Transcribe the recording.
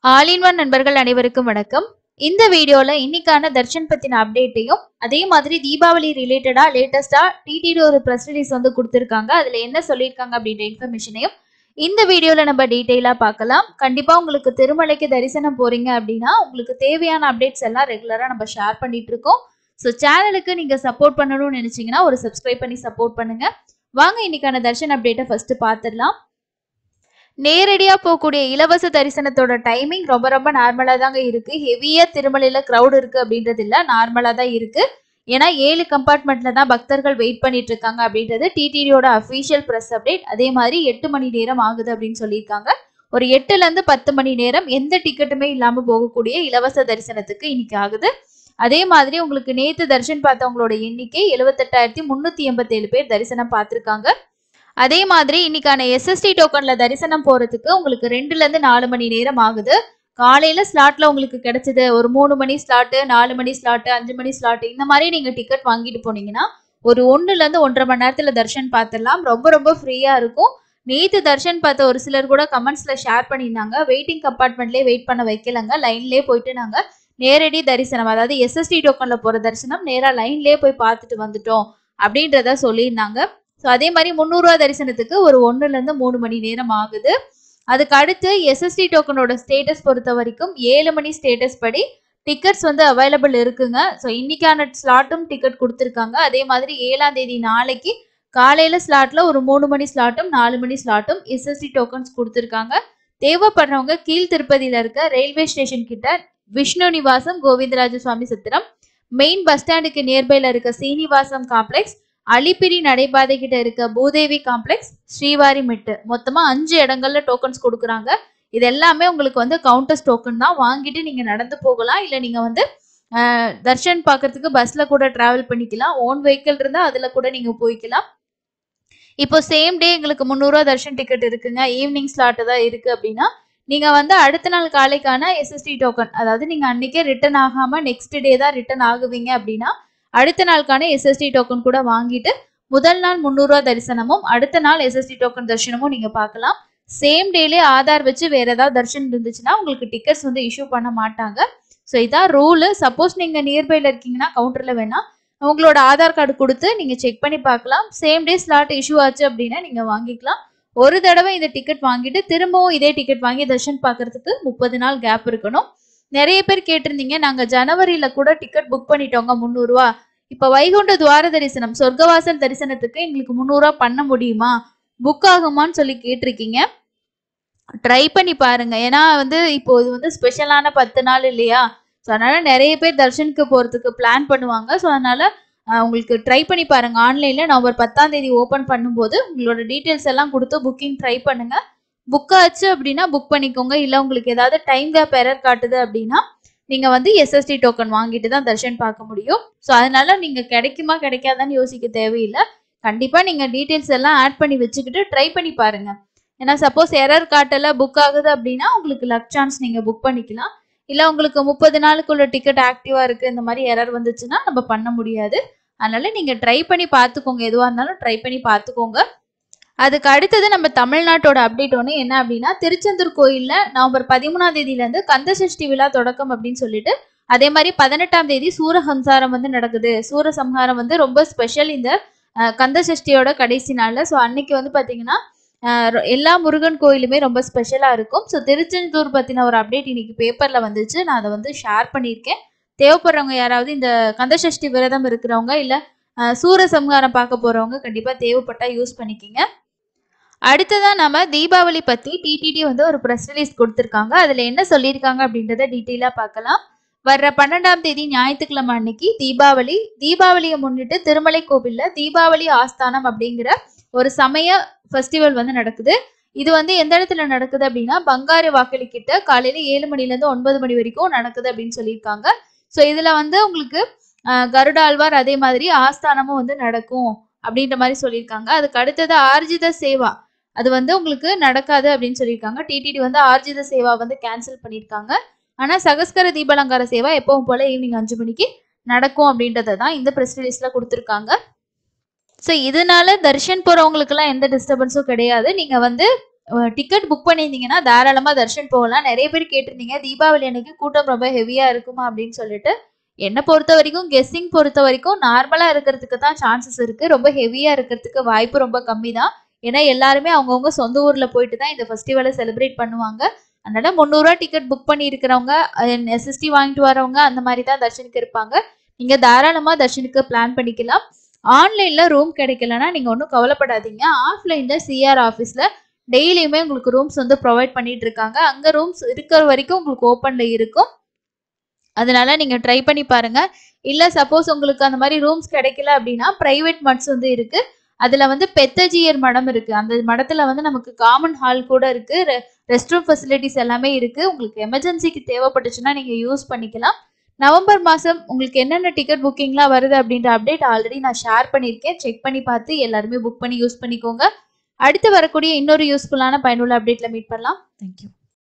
All in one நண்பர்கள் அனைவருக்கும் வணக்கம். இந்த வீடியோல இன்னைக்கான தர்ஷன் பத்தின அப்டேட்டையும் அதே மாதிரி தீபாவளி ரிலேட்டடா லேட்டஸ்டா டிடிடி ஒரு பிரஸ் ரிலீஸ் வந்து கொடுத்திருக்காங்க. அதுல என்ன சொல்லியிருக்காங்க அப்படின்ற இன்ஃபர்மேஷனையும் இந்த வீடியோல நம்ம டீடைலா பார்க்கலாம். கண்டிப்பா உங்களுக்கு திருமலைக்கு தரிசனம் போறீங்க அப்படின்னா உங்களுக்கு தேவையான அப்டேட்ஸ் எல்லாம் ரெகுலரா நம்ம ஷேர் பண்ணிட்டு இருக்கோம். ஸோ சேனலுக்கு நீங்க சப்போர்ட் பண்ணணும்னு நினைச்சீங்கன்னா ஒரு சப்ஸ்கிரைப் பண்ணி சப்போர்ட் பண்ணுங்க. வாங்க இன்னைக்கான தர்ஷன் அப்டேட்டை ஃபர்ஸ்ட் பார்த்துடலாம். நேரடியா போகக்கூடிய இலவச தரிசனத்தோட டைமிங் ரொம்ப நார்மலா தாங்க இருக்கு. ஹெவியா திருமலையில கிரௌட் இருக்கு அப்படின்றது இல்ல, நார்மலா தான் இருக்கு. ஏன்னா 7 கம்பார்ட்மெண்ட்ல தான் பக்தர்கள் வெயிட் பண்ணிட்டு இருக்காங்க அப்படின்றது டிடிடியோட அஃபீஷியல் பிரஸ் அப்டேட். அதே மாதிரி 8 மணி நேரம் ஆகுது அப்படின்னு சொல்லியிருக்காங்க. ஒரு 8ல இருந்து 10 மணி நேரம் எந்த டிக்கெட்டுமே இல்லாம போகக்கூடிய இலவச தரிசனத்துக்கு இன்னைக்கு ஆகுது. அதே மாதிரி உங்களுக்கு நேத்து தரிசனம் பார்த்தவங்களோட எண்ணிக்கை 78,387 பேர் தரிசனம் பார்த்திருக்காங்க. அதே மாதிரி இன்னைக்கான எஸ்எஸ்டி டோக்கன்ல தரிசனம் போறதுக்கு உங்களுக்கு 2ல இருந்து 4 மணி நேரம் ஆகுது. காலையில ஸ்லாட்ல உங்களுக்கு கிடைச்சது ஒரு 3 மணி ஸ்லாட், 4 மணி ஸ்லாட், 5 மணி ஸ்லாட் இந்த மாதிரி நீங்க டிக்கெட் வாங்கிட்டு போனீங்கன்னா ஒரு 1ல இருந்து 1.5 மணி நேரத்துல தர்ஷன் பார்த்துடலாம். ரொம்ப ஃப்ரீயா இருக்கும். நேத்து தர்ஷன் பார்த்த ஒரு சிலர் கூட கமெண்ட்ஸ்ல ஷேர் பண்ணியிருந்தாங்க, வெயிட்டிங் கம்பார்ட்மெண்ட்லயே வெயிட் பண்ண வைக்கலங்க, லைன்லயே போயிட்டு நாங்க நேரடி தரிசனம் அதாவது எஸ்எஸ்டி டோக்கன்ல போற தரிசனம் நேரா லைன்லயே போய் பார்த்துட்டு வந்துட்டோம் அப்படின்றத சொல்லியிருந்தாங்க. ஸோ அதே மாதிரி 300 ரூபா தரிசனத்துக்கு ஒரு 1ல இருந்து 3 மணி நேரம் ஆகுது. அதுக்கு அடுத்து எஸ்எஸ்டி டோக்கனோட ஸ்டேட்டஸ் பொறுத்த வரைக்கும் 7 மணி ஸ்டேட்டஸ் படி டிக்கெட்ஸ் வந்து அவைலபிள் இருக்குங்க. ஸோ இன்னைக்கான ஸ்லாட்டும் டிக்கெட் கொடுத்துருக்காங்க. அதே மாதிரி 7ஆம் தேதி நாளைக்கு காலையில ஸ்லாட்ல ஒரு 3 மணி ஸ்லாட்டும் 4 மணி ஸ்லாட்டும் எஸ்எஸ்டி டோக்கன்ஸ் கொடுத்துருக்காங்க. தேவைப்படுறவங்க கீழ் திருப்பதியில இருக்க ரயில்வே ஸ்டேஷன் கிட்ட விஷ்ணு நிவாசம், கோவிந்தராஜ சுவாமி சத்திரம், மெயின் பஸ் ஸ்டாண்டுக்கு நியர்பைல இருக்க சீனிவாசம் காம்ப்ளெக்ஸ், அலிப்பிரி நடைபாதை கிட்ட இருக்க பூதேவி காம்ப்ளெக்ஸ், ஸ்ரீவாரி மெட்டு, மொத்தமா 5 இடங்கள்ல டோக்கன்ஸ் கொடுக்குறாங்க. இது எல்லாமே உங்களுக்கு வந்து கவுண்டர்ஸ் டோக்கன் தான். வாங்கிட்டு நீங்க நடந்து போகலாம், இல்ல நீங்க வந்து தர்ஷன் பார்க்கறதுக்கு பஸ்ல கூட டிராவல் பண்ணிக்கலாம். ஓன் வெஹிக்கிள் இருந்தா அதுல கூட நீங்க போய்க்கலாம். இப்போ சேம் டே எங்களுக்கு 300 ரூபா தர்ஷன் டிக்கெட் இருக்குங்க, ஈவினிங் ஸ்லாட் தான் இருக்கு அப்படின்னா நீங்க வந்து அடுத்த நாள் காலைக்கான எஸ்எஸ்டி டோக்கன், அதாவது நீங்க அன்னைக்கே ரிட்டர்ன் ஆகாம நெக்ஸ்ட் டே தான் ரிட்டர்ன் ஆகுவீங்க அப்படின்னா அடுத்த நாளுக்கான எஸ்எஸ்டி டோக்கன் கூட வாங்கிட்டு முதல் நாள் 300 ரூபா தரிசனமும் அடுத்த நாள் எஸ்எஸ்டி டோக்கன் தரிசனமும் நீங்க பார்க்கலாம். சேம் டேலே ஆதார் வச்சு வேற ஏதாவது தரிசனம் இருந்துச்சுன்னா உங்களுக்கு டிக்கெட்ஸ் வந்து இஷ்யூ பண்ண மாட்டாங்க. ஸோ இதான் ரூலு. சப்போஸ் நீங்க நியர்பைல இருக்கீங்கன்னா கவுண்டர்ல வேணா உங்களோட ஆதார் கார்டு கொடுத்து நீங்க செக் பண்ணி பார்க்கலாம். சேம் டே ஸ்லாட் இஷ்யூ ஆச்சு அப்படின்னா நீங்க வாங்கிக்கலாம். ஒரு தடவை இந்த டிக்கெட் வாங்கிட்டு திரும்பவும் இதே டிக்கெட் வாங்கி தர்ஷன் பார்க்கறதுக்கு 30 நாள் கேப் இருக்கணும். நிறைய பேர் கேட்டிருந்தீங்க, நாங்க ஜனவரியில கூட டிக்கெட் புக் பண்ணிட்டோங்க 300 ரூபா, இப்ப வைகுண்ட துவார தரிசனம் சொர்க்கவாசல் தரிசனத்துக்கு எங்களுக்கு 300 ரூபா பண்ண முடியுமா, புக் ஆகுமான்னு சொல்லி கேட்டிருக்கீங்க. ட்ரை பண்ணி பாருங்க. ஏன்னா வந்து இப்போ இது வந்து ஸ்பெஷலான 10 நாள் இல்லையா, ஸோ அதனால நிறைய பேர் தர்ஷனுக்கு போறதுக்கு பிளான் பண்ணுவாங்க. ஸோ அதனால உங்களுக்கு ட்ரை பண்ணி பாருங்க. ஆன்லைன்ல நவம்பர் 10ஆம் தேதி ஓபன் பண்ணும்போது உங்களோட டீட்டெயில்ஸ் எல்லாம் கொடுத்து புக்கிங் ட்ரை பண்ணுங்க. புக் ஆச்சு அப்படின்னா புக் பண்ணிக்கோங்க. இல்ல உங்களுக்கு ஏதாவது டைம் கேப் எரர் காட்டுது அப்படின்னா நீங்க வந்து எஸ்எஸ்டி டோக்கன் வாங்கிட்டு தான் தர்ஷன் பார்க்க முடியும். ஸோ அதனால நீங்க கிடைக்குமா கிடைக்காதான்னு யோசிக்க தேவையில்லை. கண்டிப்பா நீங்க டீட்டெயில்ஸ் எல்லாம் ஆட் பண்ணி வச்சுக்கிட்டு ட்ரை பண்ணி பாருங்க. ஏன்னா சப்போஸ் எரர் காட்டல புக் ஆகுது அப்படின்னா உங்களுக்கு லக் சான்ஸ் நீங்க புக் பண்ணிக்கலாம். இல்ல உங்களுக்கு 30 நாளுக்குள்ள டிக்கெட் ஆக்டிவா இருக்கு, இந்த மாதிரி எரர் வந்துச்சுன்னா நம்ம பண்ண முடியாது. அதனால நீங்க ட்ரை பண்ணி பார்த்துக்கோங்க. எதுவா இருந்தாலும் ட்ரை பண்ணி பார்த்துக்கோங்க. அதுக்கு அடுத்தது நம்ம தமிழ்நாட்டோட அப்டேட் ஒன்று என்ன அப்படின்னா, திருச்செந்தூர் கோயில்ல நவம்பர் 13ஆம் தேதியில இருந்து கந்தசஷ்டி விழா தொடக்கம் அப்படின்னு சொல்லிட்டு, அதே மாதிரி 18ஆம் தேதி சூரசம்ஹாரம் வந்து நடக்குது. சூரசம்ஹாரம் வந்து ரொம்ப ஸ்பெஷல் இந்த கந்தசஷ்டியோட கடைசி நாள்ல. ஸோ அன்னைக்கு வந்து பாத்தீங்கன்னா எல்லா முருகன் கோயிலுமே ரொம்ப ஸ்பெஷலா இருக்கும். ஸோ திருச்செந்தூர் பத்தின ஒரு அப்டேட் இன்னைக்கு பேப்பர்ல வந்துச்சு, நான் அதை வந்து ஷேர் பண்ணியிருக்கேன். தேவைப்படுறவங்க யாராவது இந்த கந்தசஷ்டி விரதம் இருக்கிறவங்க இல்ல சூரசம்ஹாரம் பார்க்க போறவங்க கண்டிப்பா தேவைப்பட்டா யூஸ் பண்ணிக்கிங்க. அடுத்ததான் நம்ம தீபாவளி பத்தி டிடிடி வந்து ஒரு பிரஸ் ரிலீஸ் கொடுத்திருக்காங்க. அதுல என்ன சொல்லியிருக்காங்க அப்படின்றத டீட்டெயிலா பார்க்கலாம். வர்ற 12ஆம் தேதி ஞாயிற்றுக்கிழமை அன்னைக்கு தீபாவளியை முன்னிட்டு திருமலை கோவில்ல தீபாவளி ஆஸ்தானம் அப்படிங்கிற ஒரு சமய ஃபெஸ்டிவல் வந்து நடக்குது. இது வந்து எந்த இடத்துல நடக்குது அப்படின்னா பங்காரு வாக்களி கிட்ட காலையில 7 மணில இருந்து 9 மணி வரைக்கும் நடக்குது அப்படின்னு சொல்லியிருக்காங்க. ஸோ இதுல வந்து உங்களுக்கு கருடாழ்வார் அதே மாதிரி ஆஸ்தானமும் வந்து நடக்கும் அப்படின்ற மாதிரி சொல்லியிருக்காங்க. அதுக்கு அடுத்தது ஆர்ஜித சேவா, அது வந்து உங்களுக்கு நடக்காது அப்படின்னு சொல்லியிருக்காங்க. டிடிடி வந்து ஆர்ஜித சேவா வந்து கேன்சல் பண்ணியிருக்காங்க. ஆனா சகஸ்கர தீபாலங்கார சேவா எப்பவும் போல ஈவினிங் 5 மணிக்கு நடக்கும் அப்படின்றத தான் இந்த ப்ரெஸ் ரிலீஸ்ல கொடுத்துருக்காங்க. ஸோ இதனால தர்ஷன் போறவங்களுக்குலாம் எந்த டிஸ்டர்பன்ஸும் கிடையாது. நீங்க வந்து டிக்கெட் புக் பண்ணியிருந்தீங்கன்னா தாராளமா தர்ஷன் போகலாம். நிறைய பேர் கேட்டிருந்தீங்க தீபாவளி அன்னைக்கு கூட்டம் ரொம்ப ஹெவியா இருக்குமா அப்படின்னு சொல்லிட்டு. என்ன பொறுத்த வரைக்கும் கெஸ்ஸிங் பொறுத்த வரைக்கும் நார்மலா இருக்கிறதுக்கு தான் சான்சஸ் இருக்கு. ரொம்ப ஹெவியா இருக்கிறதுக்கு வாய்ப்பு ரொம்ப கம்மி தான். ஏன்னா எல்லாருமே அவங்கவுங்க சொந்த ஊர்ல போயிட்டு தான் இந்த ஃபெஸ்டிவலை செலிப்ரேட் பண்ணுவாங்க. அதனால ரூ. 300 டிக்கெட் புக் பண்ணி இருக்கிறவங்க, எஸ்எஸ்டி வாங்கிட்டு வரவங்க அந்த மாதிரி தான் தர்ஷனுக்கு இருப்பாங்க. நீங்க தாராளமா தர்ஷனுக்கு பிளான் பண்ணிக்கலாம். ஆன்லைன்ல ரூம் கிடைக்கலன்னா நீங்க ஒன்றும் கவலைப்படாதீங்க. ஆஃப்லைன்ல சிஆர் ஆஃபீஸ்ல டெய்லியுமே உங்களுக்கு ரூம்ஸ் வந்து ப்ரொவைட் பண்ணிட்டு இருக்காங்க. அங்க ரூம்ஸ் இருக்கிற வரைக்கும் உங்களுக்கு ஓப்பன்ல இருக்கும். அதனால நீங்க ட்ரை பண்ணி பாருங்க. இல்ல சப்போஸ் உங்களுக்கு அந்த மாதிரி ரூம்ஸ் கிடைக்கல அப்படின்னா பிரைவேட் மட்ஸ் வந்து இருக்கு. அதுல வந்து பெத்தஜியர் மடம் இருக்கு. அந்த மடத்துல வந்து நமக்கு காமன் ஹால் கூட இருக்கு. ரெஸ்ட் ரூம் ஃபெசிலிட்டிஸ் எல்லாமே இருக்கு. உங்களுக்கு எமர்ஜென்சிக்கு தேவைப்பட்டுச்சுன்னா நீங்க யூஸ் பண்ணிக்கலாம். நவம்பர் மாசம் உங்களுக்கு என்னென்ன டிக்கெட் புக்கிங்லாம் வருது அப்படின்ற அப்டேட் ஆல்ரெடி நான் ஷேர் பண்ணியிருக்கேன். செக் பண்ணி பார்த்து எல்லாருமே புக் பண்ணி யூஸ் பண்ணிக்கோங்க. அடுத்து வரக்கூடிய இன்னொரு யூஸ்ஃபுல்லான பயனுள்ள அப்டேட்ல மீட் பண்ணலாம். தேங்க்யூ.